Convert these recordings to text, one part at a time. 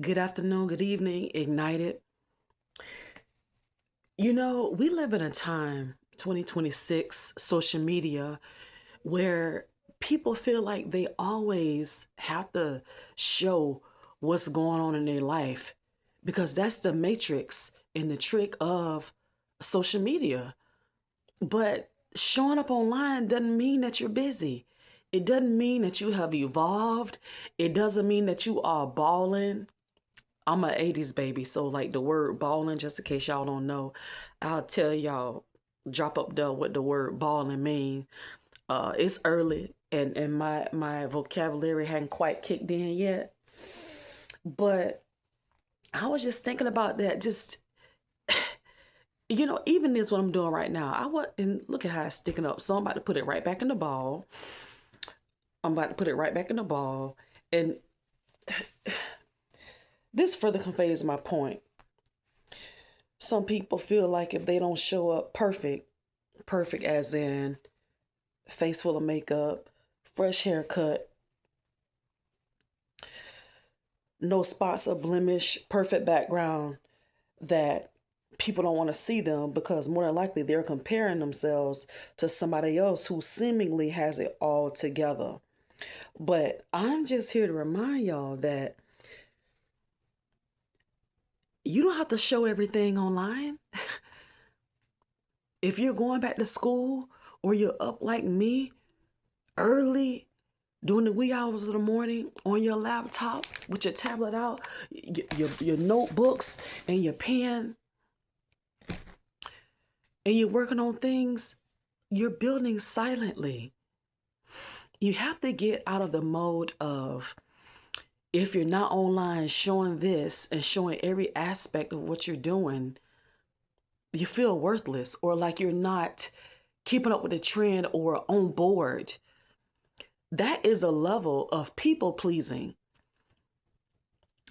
Good afternoon, good evening, Ignited. You know, we live in a time, 2026, social media, where people feel like they always have to show what's going on in their life because that's the matrix and the trick of social media. But showing up online doesn't mean that you're busy. It doesn't mean that you have evolved. It doesn't mean that you are balling. I'm a 80s baby, so like the word balling, just in case y'all don't know, I'll tell y'all, drop up there what the word balling mean. It's early and my vocabulary hadn't quite kicked in yet. But I was just thinking about that, just even this what I'm doing right now. I want and look at how it's sticking up. So I'm about to put it right back in the ball. I'm about to put it right back in the ball. And this further conveys my point. Some people feel like if they don't show up perfect as in face full of makeup, fresh haircut, no spots of blemish, perfect background, that people don't want to see them because more than likely they're comparing themselves to somebody else who seemingly has it all together. But I'm just here to remind y'all that you don't have to show everything online. If you're going back to school or you're up like me early during the wee hours of the morning on your laptop with your tablet out, your notebooks and your pen, and you're working on things, you're building silently. You have to get out of the mode of, if you're not online showing this and showing every aspect of what you're doing, you feel worthless or like you're not keeping up with the trend or on board. That is a level of people pleasing.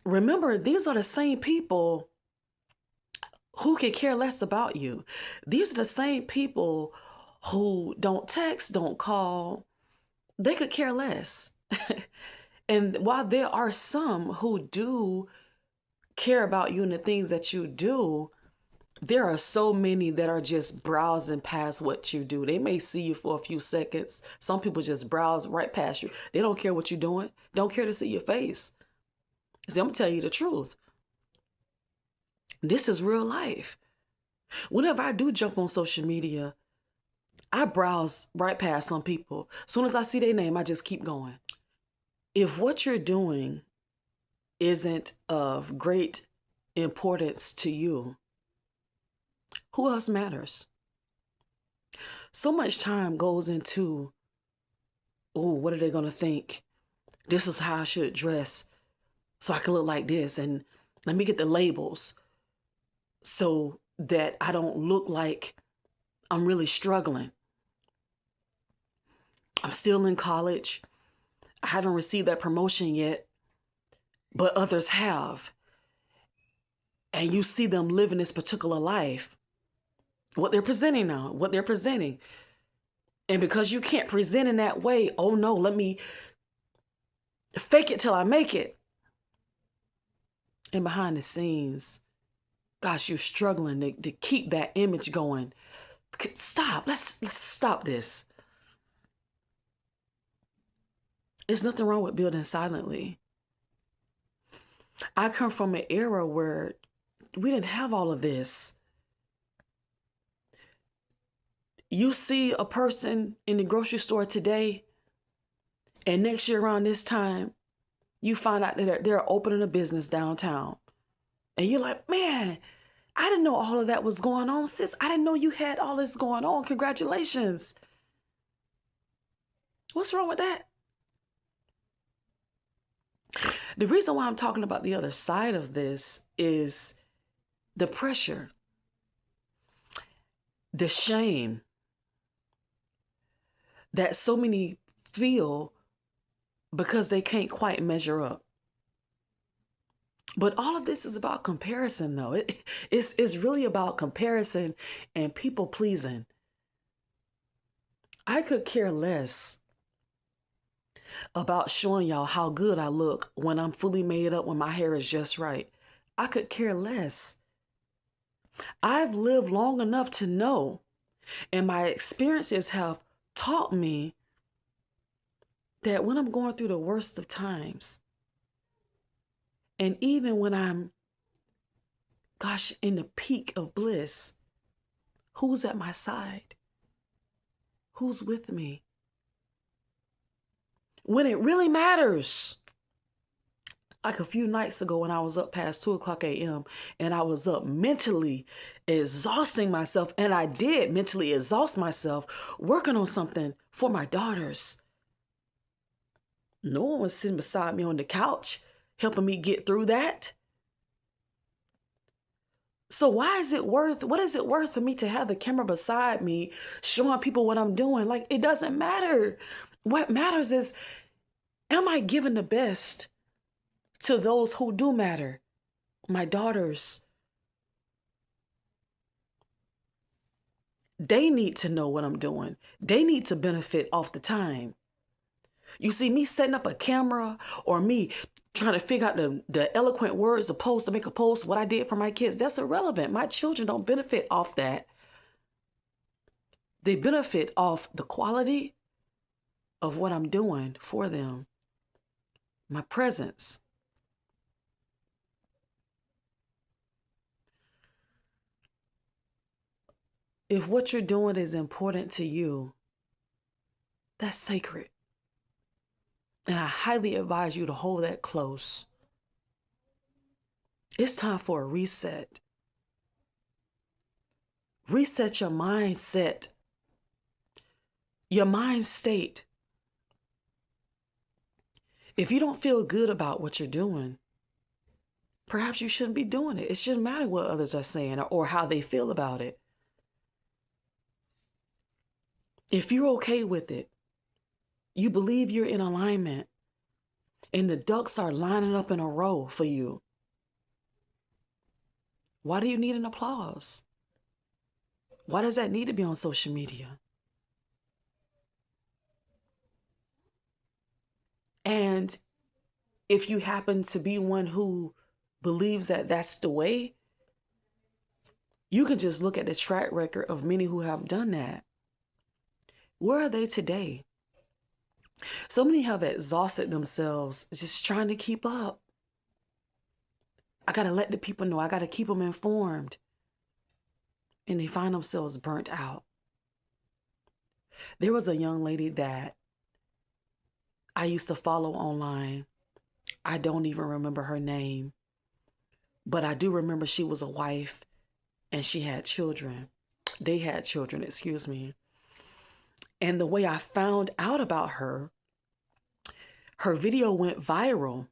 Remember, these are the same people who could care less about you. These are the same people who don't text, don't call. They could care less. And while there are some who do care about you and the things that you do, there are so many that are just browsing past what you do. They may see you for a few seconds. Some people just browse right past you. They don't care what you're doing, don't care to see your face. See, I'm gonna tell you the truth. This is real life. Whenever I do jump on social media, I browse right past some people. As soon as I see their name, I just keep going. If what you're doing isn't of great importance to you, who else matters? So much time goes into, oh, what are they going to think? This is how I should dress so I can look like this. And let me get the labels so that I don't look like I'm really struggling. I'm still in college. I haven't received that promotion yet, but others have. And you see them living this particular life, what they're presenting now, what they're presenting. And because you can't present in that way, oh no, let me fake it till I make it. And behind the scenes, gosh, you're struggling to keep that image going. Stop. Let's stop this. There's nothing wrong with building silently. I come from an era where we didn't have all of this. You see a person in the grocery store today, and next year around this time, you find out that they're opening a business downtown. And you're like, man, I didn't know all of that was going on, sis. I didn't know you had all this going on. Congratulations. What's wrong with that? The reason why I'm talking about the other side of this is the pressure, the shame that so many feel because they can't quite measure up. But all of this is about comparison, though. It's really about comparison and people pleasing. I could care less about showing y'all how good I look when I'm fully made up, when my hair is just right. I could care less. I've lived long enough to know, and my experiences have taught me that when I'm going through the worst of times, and even when I'm, in the peak of bliss, who's at my side? Who's with me? When it really matters. Like a few nights ago when I was up past 2:00 a.m. and I was up mentally exhausting myself, and I did mentally exhaust myself working on something for my daughters. No one was sitting beside me on the couch helping me get through that. So what is it worth for me to have the camera beside me showing people what I'm doing? Like, it doesn't matter. What matters is, am I giving the best to those who do matter? My daughters. They need to know what I'm doing. They need to benefit off the time. You see, me setting up a camera or me trying to figure out the eloquent words to make a post, what I did for my kids, that's irrelevant. My children don't benefit off that. They benefit off the quality of what I'm doing for them. My presence. If what you're doing is important to you, that's sacred. And I highly advise you to hold that close. It's time for a reset. Reset your mindset, your mind state. If you don't feel good about what you're doing, perhaps you shouldn't be doing it. It shouldn't matter what others are saying or how they feel about it. If you're okay with it, you believe you're in alignment, and the ducks are lining up in a row for you, why do you need an applause? Why does that need to be on social media? And if you happen to be one who believes that that's the way, you can just look at the track record of many who have done that. Where are they today? So many have exhausted themselves just trying to keep up. I got to let the people know. I got to keep them informed. And they find themselves burnt out. There was a young lady that I used to follow online. I don't even remember her name, but I do remember she was a wife and she had children. They had children, excuse me. And the way I found out about her video went viral.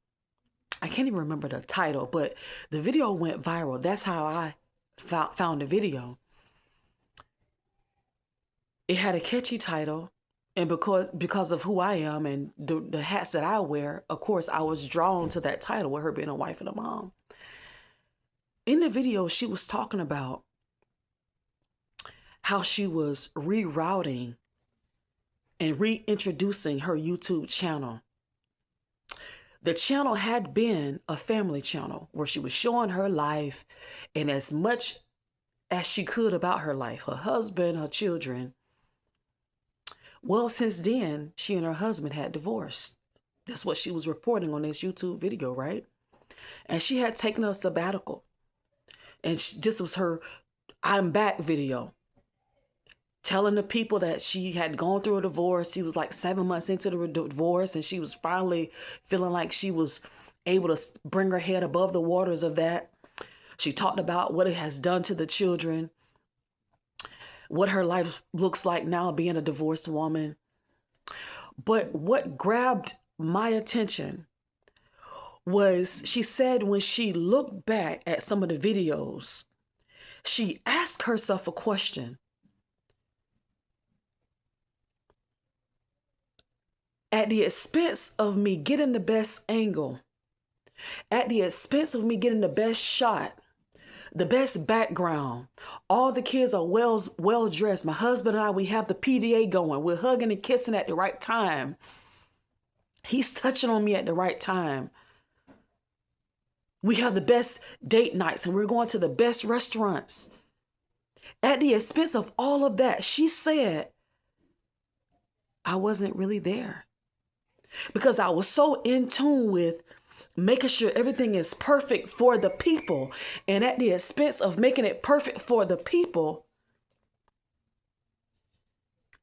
I can't even remember the title, but the video went viral. That's how I found the video. It had a catchy title, and because of who I am and the hats that I wear, of course, I was drawn to that title with her being a wife and a mom. In the video, she was talking about how she was rerouting and reintroducing her YouTube channel. The channel had been a family channel where she was showing her life and as much as she could about her life, her husband, her children. Well, since then, she and her husband had divorced. That's what she was reporting on this YouTube video, right? And she had taken a sabbatical. And this was her I'm back video. Telling the people that she had gone through a divorce. She was like 7 months into the divorce, and she was finally feeling like she was able to bring her head above the waters of that. She talked about what it has done to the children, what her life looks like now being a divorced woman. But what grabbed my attention was she said when she looked back at some of the videos, she asked herself a question. At the expense of me getting the best angle, at the expense of me getting the best shot, the best background, all the kids are well dressed. My husband and I, we have the PDA going. We're hugging and kissing at the right time. He's touching on me at the right time. We have the best date nights and we're going to the best restaurants. At the expense of all of that, she said, I wasn't really there because I was so in tune with making sure everything is perfect for the people. And at the expense of making it perfect for the people,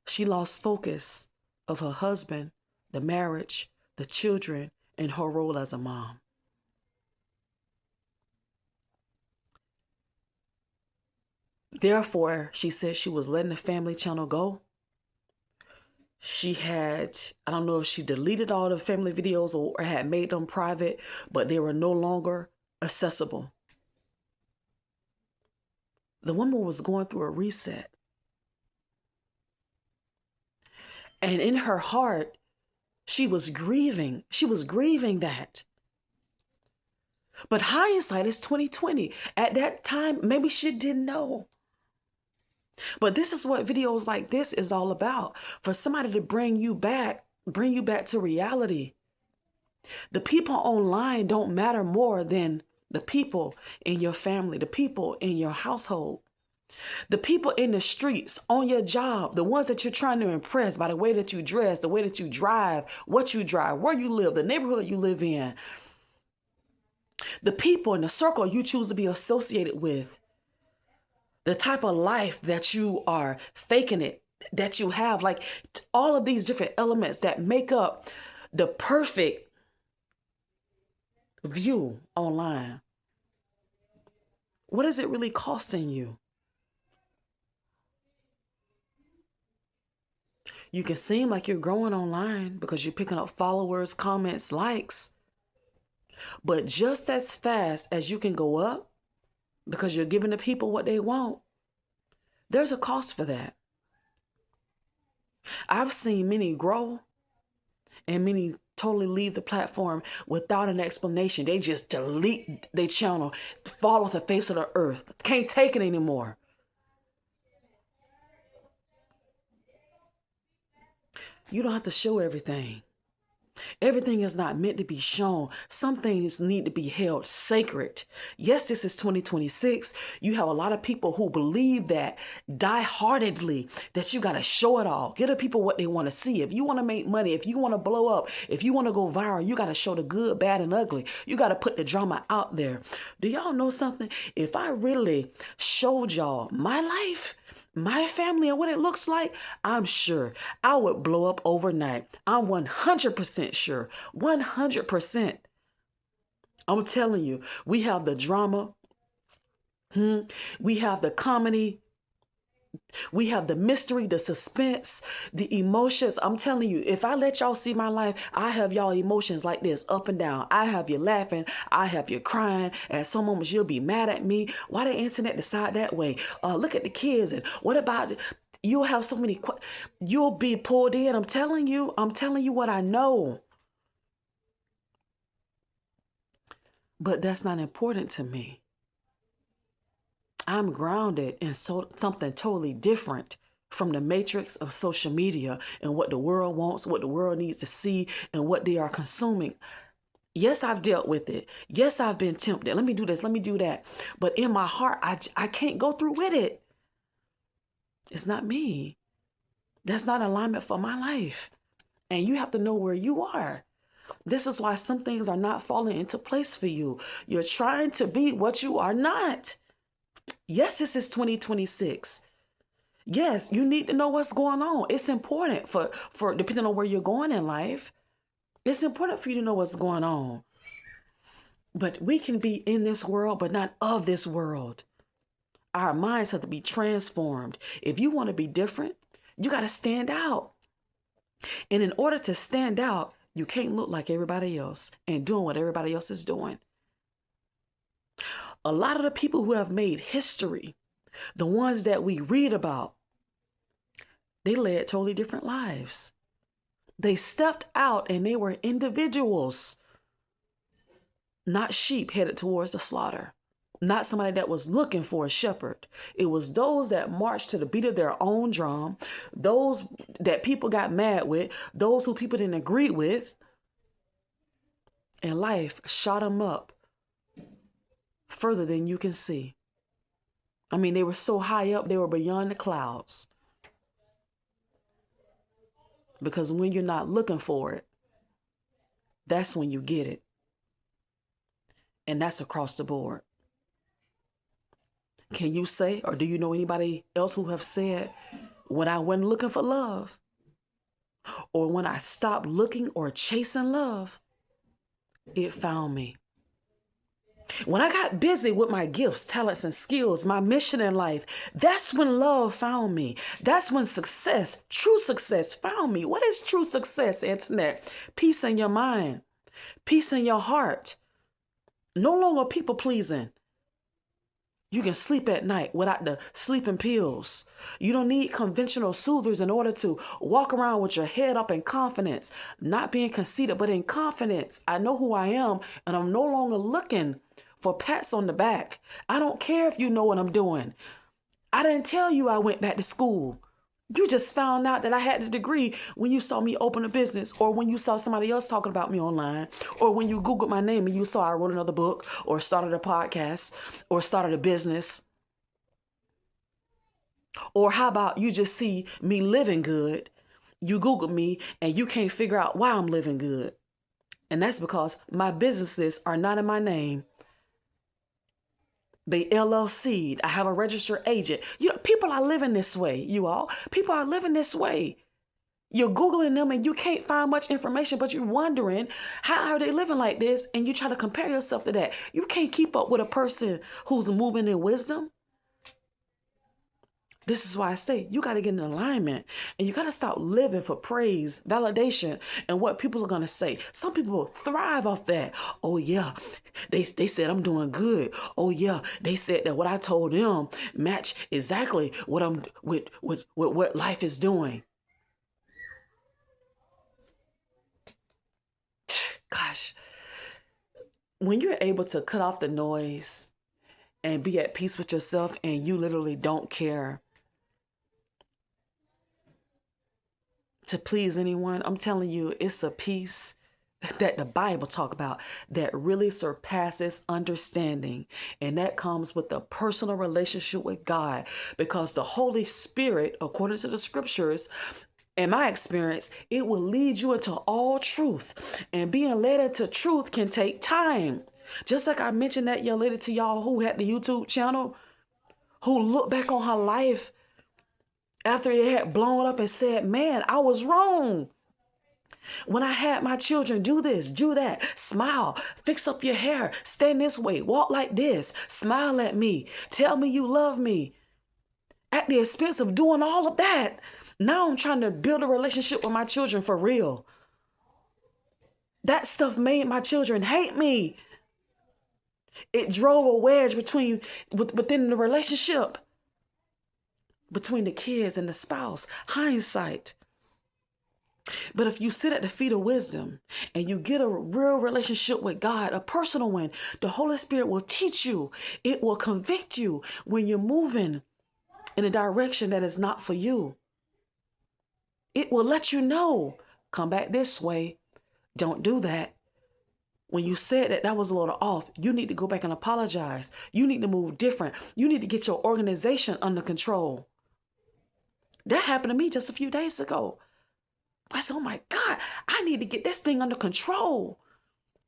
she lost focus of her husband, the marriage, the children, and her role as a mom. Therefore, she said she was letting the family channel go. She had, I don't know if she deleted all the family videos or had made them private, but they were no longer accessible. The woman was going through a reset. And in her heart, she was grieving. She was grieving that. But hindsight is 2020. At that time, maybe she didn't know. But this is what videos like this is all about. For somebody to bring you back to reality. The people online don't matter more than the people in your family, the people in your household. The people in the streets, on your job, the ones that you're trying to impress by the way that you dress, the way that you drive, what you drive, where you live, the neighborhood you live in. The people in the circle you choose to be associated with. The type of life that you are faking it, that you have, like all of these different elements that make up the perfect view online. What is it really costing you? You can seem like you're growing online because you're picking up followers, comments, likes. But just as fast as you can go up because you're giving the people what they want, there's a cost for that. I've seen many grow and many totally leave the platform without an explanation. They just delete their channel, fall off the face of the earth, can't take it anymore. You don't have to show everything. Everything is not meant to be shown. Some things need to be held sacred. Yes, this is 2026. You have a lot of people who believe that die-heartedly, that you got to show it all. Give the people what they want to see. If you want to make money, if you want to blow up, if you want to go viral, you got to show the good, bad, and ugly. You got to put the drama out there. Do y'all know something? If I really showed y'all my life, my family, and what it looks like, I'm sure I would blow up overnight. I'm 100% sure. 100%. I'm telling you, we have the drama. We have the comedy. We have the mystery, the suspense, the emotions. I'm telling you, if I let y'all see my life, I have y'all emotions like this, up and down. I have you laughing. I have you crying. At some moments, you'll be mad at me. Why the internet decide that way? Look at the kids. And what about... You'll have so many... You'll be pulled in. I'm telling you what I know. But that's not important to me. I'm grounded in something totally different from the matrix of social media and what the world wants, what the world needs to see, and what they are consuming. Yes, I've dealt with it. Yes, I've been tempted. Let me do this. Let me do that. But in my heart, I can't go through with it. It's not me. That's not alignment for my life. And you have to know where you are. This is why some things are not falling into place for you. You're trying to be what you are not. Yes, this is 2026. Yes, you need to know what's going on. It's important for depending on where you're going in life. It's important for you to know what's going on. But we can be in this world, but not of this world. Our minds have to be transformed. If you want to be different, you got to stand out. And in order to stand out, you can't look like everybody else and doing what everybody else is doing. A lot of the people who have made history, the ones that we read about, they led totally different lives. They stepped out and they were individuals, not sheep headed towards the slaughter, not somebody that was looking for a shepherd. It was those that marched to the beat of their own drum, those that people got mad with, those who people didn't agree with. And life shot them up further than you can see. I mean, they were so high up, they were beyond the clouds. Because when you're not looking for it, that's when you get it. And that's across the board. Can you say, or do you know anybody else who have said, when I went looking for love, or when I stopped looking or chasing love, it found me? When I got busy with my gifts, talents, and skills, my mission in life, that's when love found me. That's when success, true success, found me. What is true success, Internet? Peace in your mind, peace in your heart. No longer people pleasing. You can sleep at night without the sleeping pills. You don't need conventional soothers in order to walk around with your head up in confidence, not being conceited, but in confidence. I know who I am, and I'm no longer looking for pats on the back. I don't care if you know what I'm doing. I didn't tell you I went back to school. You just found out that I had the degree when you saw me open a business, or when you saw somebody else talking about me online, or when you Googled my name and you saw I wrote another book, or started a podcast, or started a business. Or how about you just see me living good, you Google me, and you can't figure out why I'm living good. And that's because my businesses are not in my name. They LLC'd. I have a registered agent. You know, people are living this way, you all. People are living this way. You're Googling them and you can't find much information, but you're wondering, how are they living like this? And you try to compare yourself to that. You can't keep up with a person who's moving in wisdom. This is why I say you got to get in alignment, and you got to stop living for praise, validation, and what people are going to say. Some people thrive off that. Oh, yeah, they said I'm doing good. Oh, yeah, they said that what I told them match exactly what I'm with what life is doing. Gosh, when you're able to cut off the noise and be at peace with yourself, and you literally don't care to please anyone, I'm telling you, it's a peace that the Bible talk about that really surpasses understanding. And that comes with a personal relationship with God, because the Holy Spirit, according to the scriptures, in my experience, it will lead you into all truth. And being led into truth can take time. Just like I mentioned that young lady to y'all who had the YouTube channel, who looked back on her life after it had blown up and said, man, I was wrong. When I had my children do this, do that, smile, fix up your hair, stand this way, walk like this, smile at me, tell me you love me. At the expense of doing all of that, now I'm trying to build a relationship with my children for real. That stuff made my children hate me. It drove a wedge within the relationship, between the kids and the spouse. Hindsight. But if you sit at the feet of wisdom and you get a real relationship with God, a personal one, the Holy Spirit will teach you. It will convict you when you're moving in a direction that is not for you. It will let you know, come back this way. Don't do that. When you said that was a little off, you need to go back and apologize. You need to move different. You need to get your organization under control. That happened to me just a few days ago. I said, oh my God, I need to get this thing under control.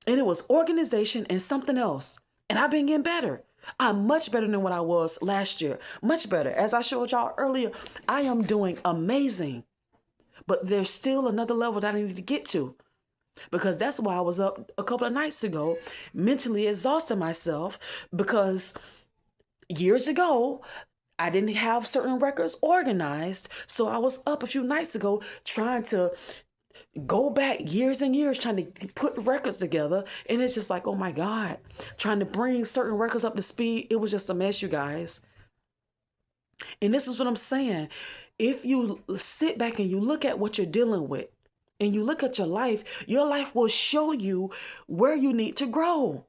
And it was organization and something else. And I've been getting better. I'm much better than what I was last year. Much better. As I showed y'all earlier, I am doing amazing. But there's still another level that I need to get to. Because that's why I was up a couple of nights ago, mentally exhausting myself, because years ago, I didn't have certain records organized. So I was up a few nights ago trying to go back years and years, trying to put records together. And it's just like, oh my God, trying to bring certain records up to speed. It was just a mess, you guys. And this is what I'm saying. If you sit back and you look at what you're dealing with, and you look at your life will show you where you need to grow.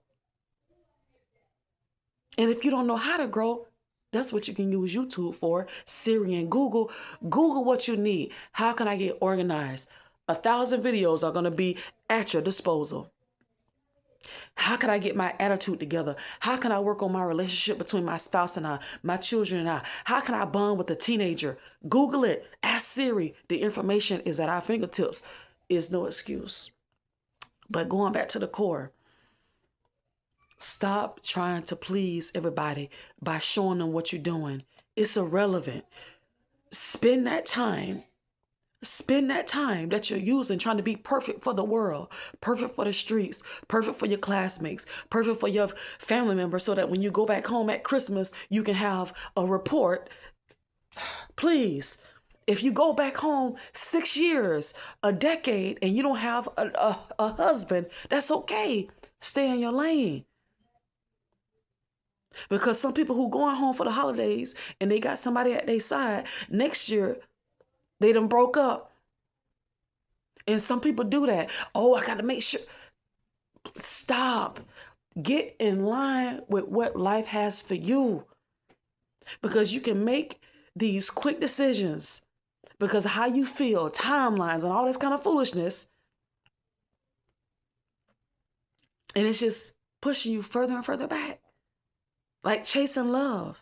And if you don't know how to grow, that's what you can use YouTube for, Siri and Google. Google what you need. How can I get organized? 1,000 videos are going to be at your disposal. How can I get my attitude together? How can I work on my relationship between my spouse and I, my children and I? How can I bond with a teenager? Google it. Ask Siri. The information is at our fingertips. Is no excuse. But going back to the core, stop trying to please everybody by showing them what you're doing. It's irrelevant. Spend that time. Spend that time that you're using trying to be perfect for the world, perfect for the streets, perfect for your classmates, perfect for your family members, so that when you go back home at Christmas, you can have a report. Please, if you go back home 6 years, a decade, and you don't have a husband, that's okay. Stay in your lane. Because some people who going home for the holidays and they got somebody at their side, next year they done broke up. And some people do that. Oh, I got to make sure. Stop. Get in line with what life has for you. Because you can make these quick decisions because of how you feel, timelines, and all this kind of foolishness. And it's just pushing you further and further back. Like chasing love.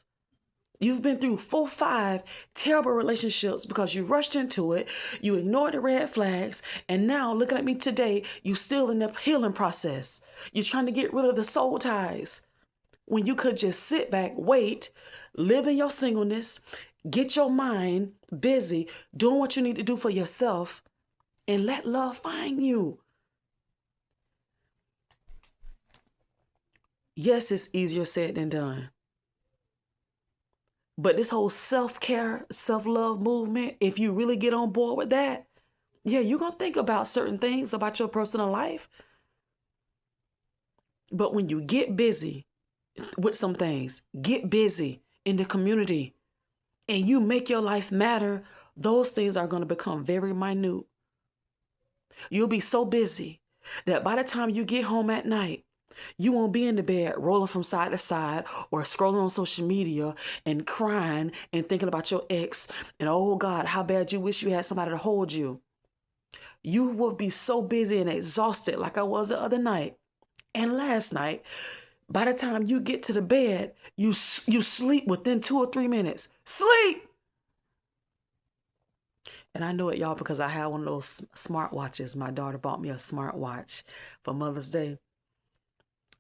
You've been through 4, 5 terrible relationships because you rushed into it. You ignored the red flags. And now looking at me today, you still in the healing process. You're trying to get rid of the soul ties when you could just sit back, wait, live in your singleness, get your mind busy doing what you need to do for yourself, and let love find you. Yes, it's easier said than done. But this whole self-care, self-love movement, if you really get on board with that, yeah, you're going to think about certain things about your personal life. But when you get busy with some things, get busy in the community, and you make your life matter, those things are going to become very minute. You'll be so busy that by the time you get home at night, you won't be in the bed rolling from side to side or scrolling on social media and crying and thinking about your ex and, oh God, how bad you wish you had somebody to hold you. You will be so busy and exhausted like I was the other night and last night. By the time you get to the bed, you sleep within 2 or 3 minutes. Sleep! And I know it, y'all, because I have one of those smartwatches. My daughter bought me a smartwatch for Mother's Day.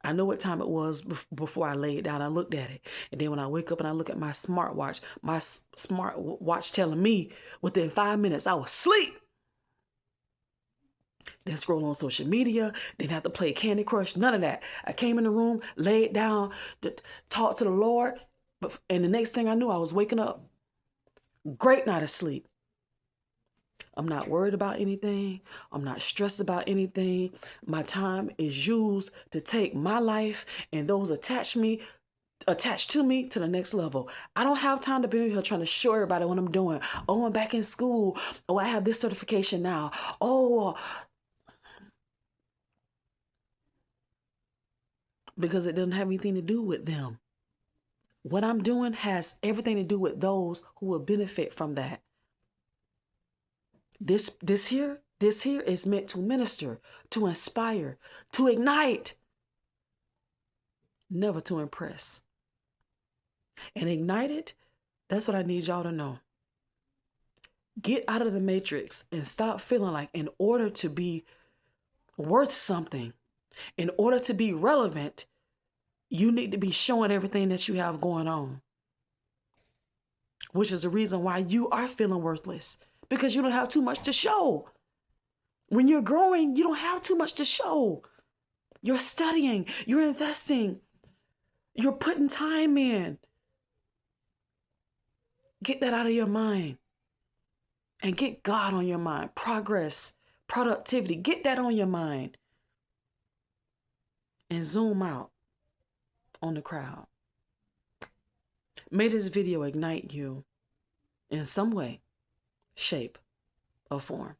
I know what time it was before I laid down. I looked at it. And then when I wake up and I look at my smartwatch telling me within 5 minutes I was asleep. Then scroll on social media. Didn't have to play Candy Crush. None of that. I came in the room, laid down, talked to the Lord. And the next thing I knew, I was waking up. Great night of sleep. I'm not worried about anything. I'm not stressed about anything. My time is used to take my life and those attached to me to the next level. I don't have time to be here trying to show everybody what I'm doing. Oh, I'm back in school. Oh, I have this certification now. Oh, because it doesn't have anything to do with them. What I'm doing has everything to do with those who will benefit from that. This here is meant to minister, to inspire, to ignite, never to impress. And ignited, that's what I need y'all to know. Get out of the matrix and stop feeling like in order to be worth something, in order to be relevant, you need to be showing everything that you have going on. Which is the reason why you are feeling worthless. Because you don't have too much to show. When you're growing, you don't have too much to show. You're studying, you're investing, you're putting time in. Get that out of your mind. And get God on your mind. Progress, productivity, get that on your mind. And zoom out on the crowd. May this video ignite you in some way, shape, or form.